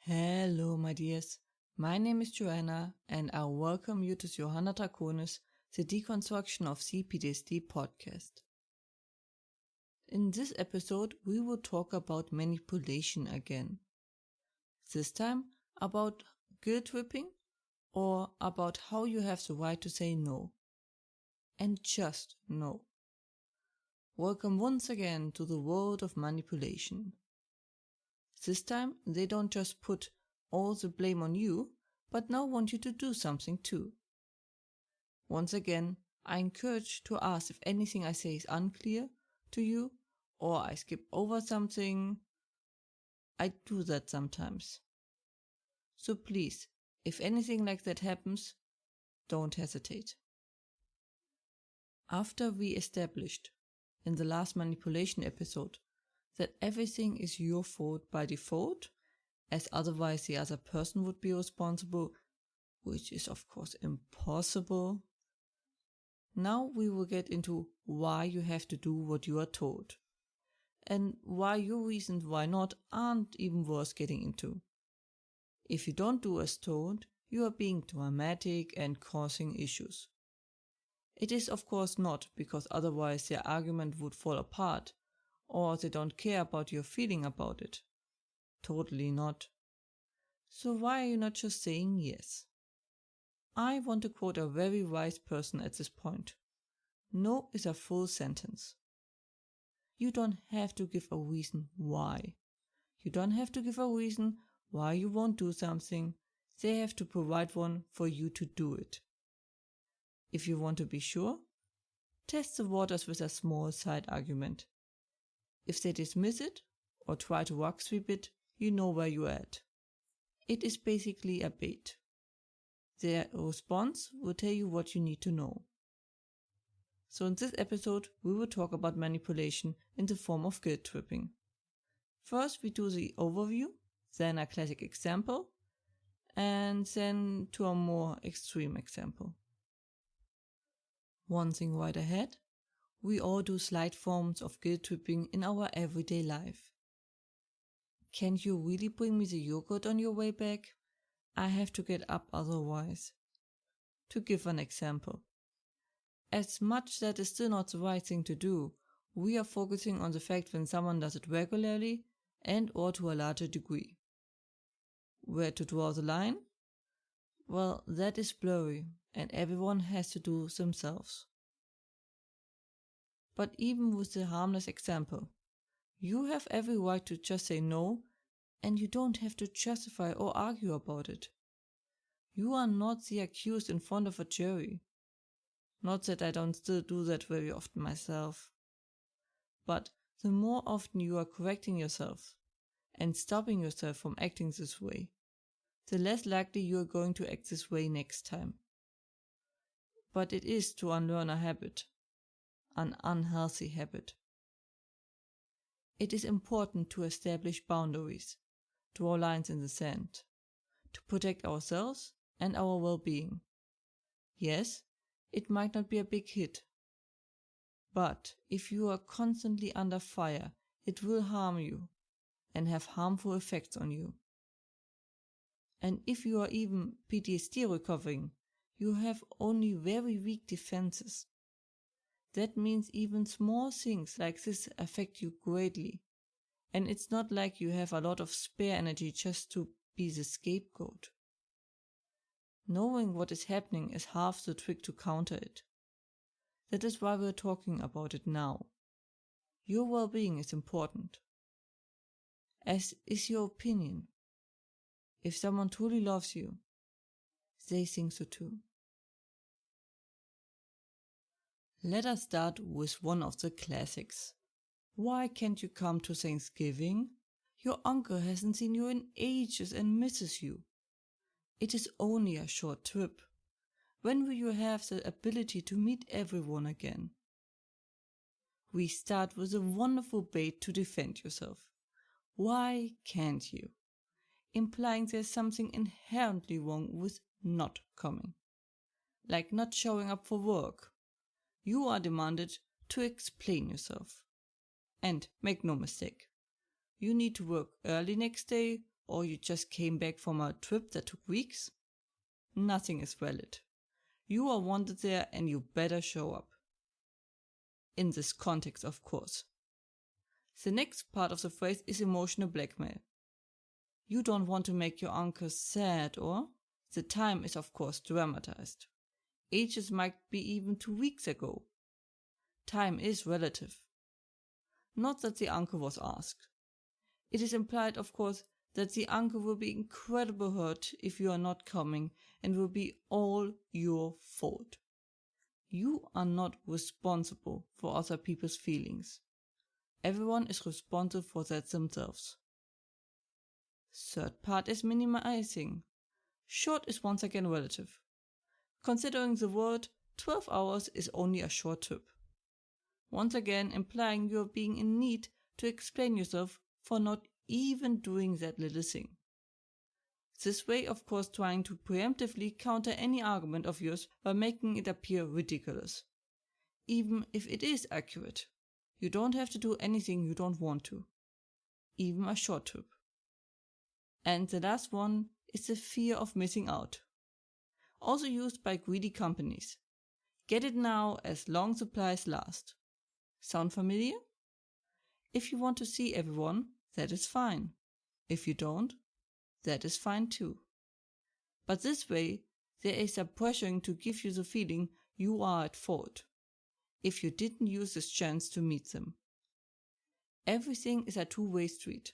Hello, my dears. My name is Joanna, and I welcome you to Johanna Draconis, the Deconstruction of CPTSD podcast. In this episode, we will talk about manipulation again. This time, about guilt tripping, or about how you have the right to say no. And just no. Welcome once again to the world of manipulation. This time, they don't just put all the blame on you, but now want you to do something too. Once again, I encourage to ask if anything I say is unclear to you, or I skip over something. I do that sometimes. So please, if anything like that happens, don't hesitate. After we established, in the last manipulation episode, that everything is your fault by default, as otherwise the other person would be responsible, which is of course impossible. Now we will get into why you have to do what you are told, and why your reasons why not aren't even worth getting into. If you don't do as told, you are being dramatic and causing issues. It is of course not, because otherwise their argument would fall apart, or they don't care about your feeling about it. Totally not. So why are you not just saying yes? I want to quote a very wise person at this point. No is a full sentence. You don't have to give a reason why. You don't have to give a reason why you won't do something. They have to provide one for you to do it. If you want to be sure, test the waters with a small side argument. If they dismiss it or try to rug sweep it, you know where you're at. It is basically a bait. Their response will tell you what you need to know. So in this episode, we will talk about manipulation in the form of guilt tripping. First we do the overview, then a classic example, and then to a more extreme example. One thing right ahead, we all do slight forms of guilt tripping in our everyday life. Can you really bring me the yogurt on your way back? I have to get up otherwise. To give an example. As much that is still not the right thing to do, we are focusing on the fact when someone does it regularly and or to a larger degree. Where to draw the line? Well, that is blurry, and everyone has to do themselves. But even with the harmless example, you have every right to just say no, and you don't have to justify or argue about it. You are not the accused in front of a jury. Not that I don't still do that very often myself. But the more often you are correcting yourself and stopping yourself from acting this way, the less likely you are going to act this way next time. But it is to unlearn a habit, an unhealthy habit. It is important to establish boundaries, draw lines in the sand, to protect ourselves and our well-being. Yes, it might not be a big hit, but if you are constantly under fire, it will harm you and have harmful effects on you. And if you are even PTSD recovering, you have only very weak defenses. That means even small things like this affect you greatly, and it's not like you have a lot of spare energy just to be the scapegoat. Knowing what is happening is half the trick to counter it. That is why we're talking about it now. Your well-being is important, as is your opinion. If someone truly loves you, they think so too. Let us start with one of the classics. Why can't you come to Thanksgiving? Your uncle hasn't seen you in ages and misses you. It is only a short trip. When will you have the ability to meet everyone again? We start with a wonderful bait to defend yourself. Why can't you? Implying there's something inherently wrong with not coming. Like not showing up for work. You are demanded to explain yourself. And make no mistake, you need to work early next day or you just came back from a trip that took weeks, nothing is valid. You are wanted there and you better show up. In this context, of course. The next part of the phrase is emotional blackmail. You don't want to make your uncle sad, or the time is of course dramatized. Ages might be even 2 weeks ago. Time is relative. Not that the uncle was asked. It is implied, of course, that the uncle will be incredibly hurt if you are not coming and will be all your fault. You are not responsible for other people's feelings. Everyone is responsible for that themselves. Third part is minimizing. Short is once again relative. Considering the word, 12 hours is only a short trip. Once again implying you are being in need to explain yourself for not even doing that little thing. This way, of course, trying to preemptively counter any argument of yours by making it appear ridiculous. Even if it is accurate, you don't have to do anything you don't want to. Even a short trip. And the last one is the fear of missing out. Also used by greedy companies. Get it now as long supplies last. Sound familiar? If you want to see everyone, that is fine. If you don't, that is fine too. But this way, there is a pressuring to give you the feeling you are at fault if you didn't use this chance to meet them. Everything is a two-way street.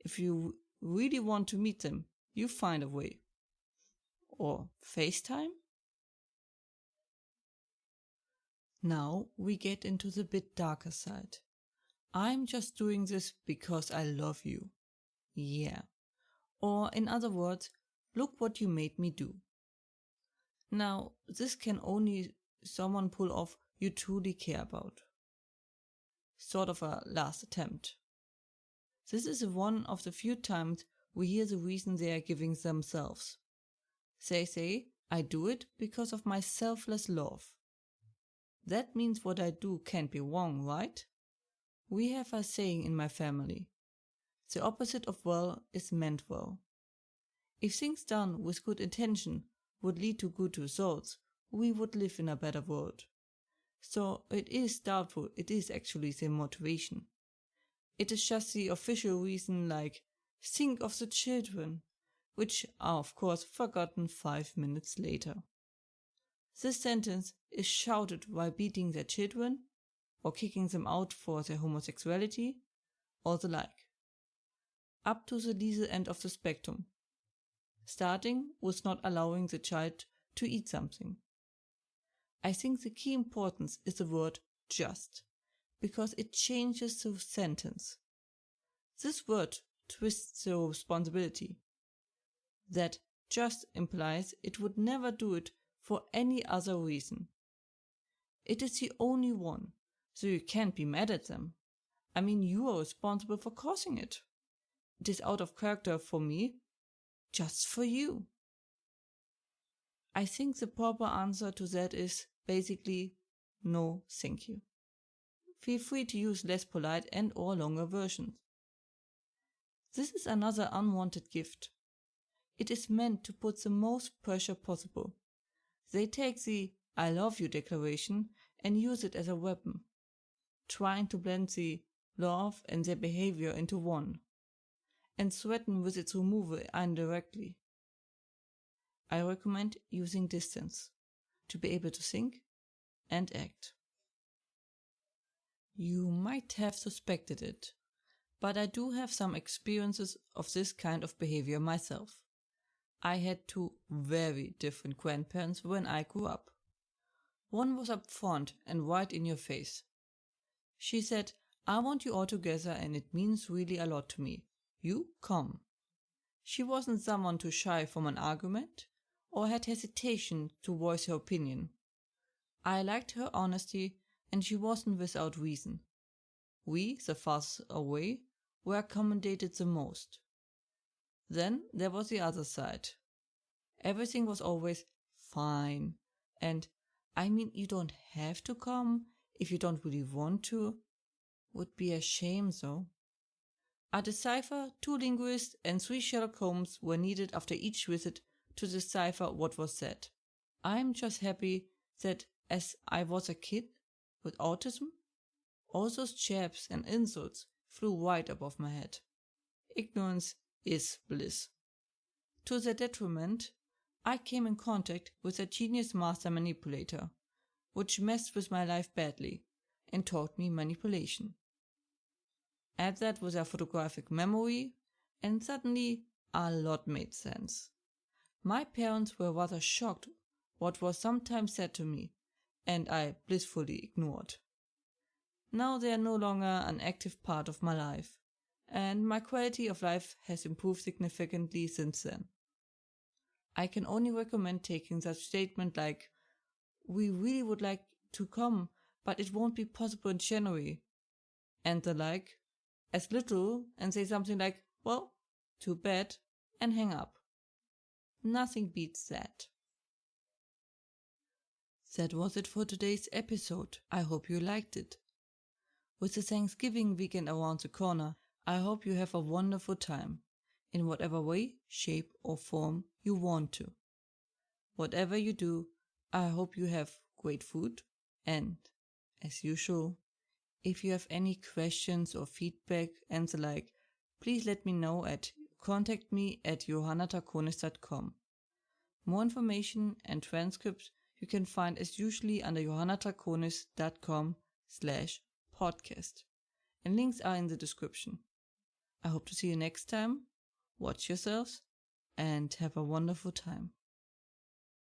If you really want to meet them, you find a way. Or FaceTime? Now we get into the bit darker side. I'm just doing this because I love you. Yeah. Or in other words, look what you made me do. Now, this can only someone pull off you truly care about. Sort of a last attempt. This is one of the few times we hear the reason they are giving themselves. They say, I do it because of my selfless love. That means what I do can't be wrong, right? We have a saying in my family. The opposite of well is meant well. If things done with good intention would lead to good results, we would live in a better world. So it is doubtful it is actually the motivation. It is just the official reason like, think of the children, which are of course forgotten 5 minutes later. This sentence is shouted while beating their children, or kicking them out for their homosexuality, or the like. Up to the lethal end of the spectrum. Starting with not allowing the child to eat something. I think the key importance is the word just, because it changes the sentence. This word twists the responsibility. That just implies it would never do it for any other reason. It is the only one, so you can't be mad at them. I mean, you are responsible for causing it. It is out of character for me, just for you. I think the proper answer to that is basically no thank you. Feel free to use less polite and or longer versions. This is another unwanted gift. It is meant to put the most pressure possible. They take the I love you declaration and use it as a weapon, trying to blend the love and their behavior into one, and threaten with its removal indirectly. I recommend using distance to be able to think and act. You might have suspected it, but I do have some experiences of this kind of behavior myself. I had 2 very different grandparents when I grew up. One was upfront and right in your face. She said, I want you all together and it means really a lot to me. You come. She wasn't someone to shy from an argument or had hesitation to voice her opinion. I liked her honesty and she wasn't without reason. We, the farthest away, were accommodated the most. Then there was the other side. Everything was always fine. And, I mean, you don't have to come if you don't really want to. Would be a shame though. A decipher, 2 linguists, and 3 Sherlock Holmes were needed after each visit to decipher what was said. I'm just happy that as I was a kid with autism, all those jabs and insults flew right above my head. Ignorance is bliss. To their detriment, I came in contact with a genius master manipulator, which messed with my life badly and taught me manipulation. Add that with a photographic memory, and suddenly a lot made sense. My parents were rather shocked what was sometimes said to me, and I blissfully ignored. Now they are no longer an active part of my life, and my quality of life has improved significantly since then. I can only recommend taking such statement like, "We really would like to come, but it won't be possible in January," and the like, as little, and say something like, "Well, too bad," and hang up. Nothing beats that. That was it for today's episode. I hope you liked it. With the Thanksgiving weekend around the corner, I hope you have a wonderful time, in whatever way, shape, or form you want to. Whatever you do, I hope you have great food, and, as usual, if you have any questions or feedback and the like, please let me know at contactme@johannatakonis.com. More information and transcripts you can find as usually under johannatakonis.com/podcast, and links are in the description. I hope to see you next time. Watch yourselves and have a wonderful time.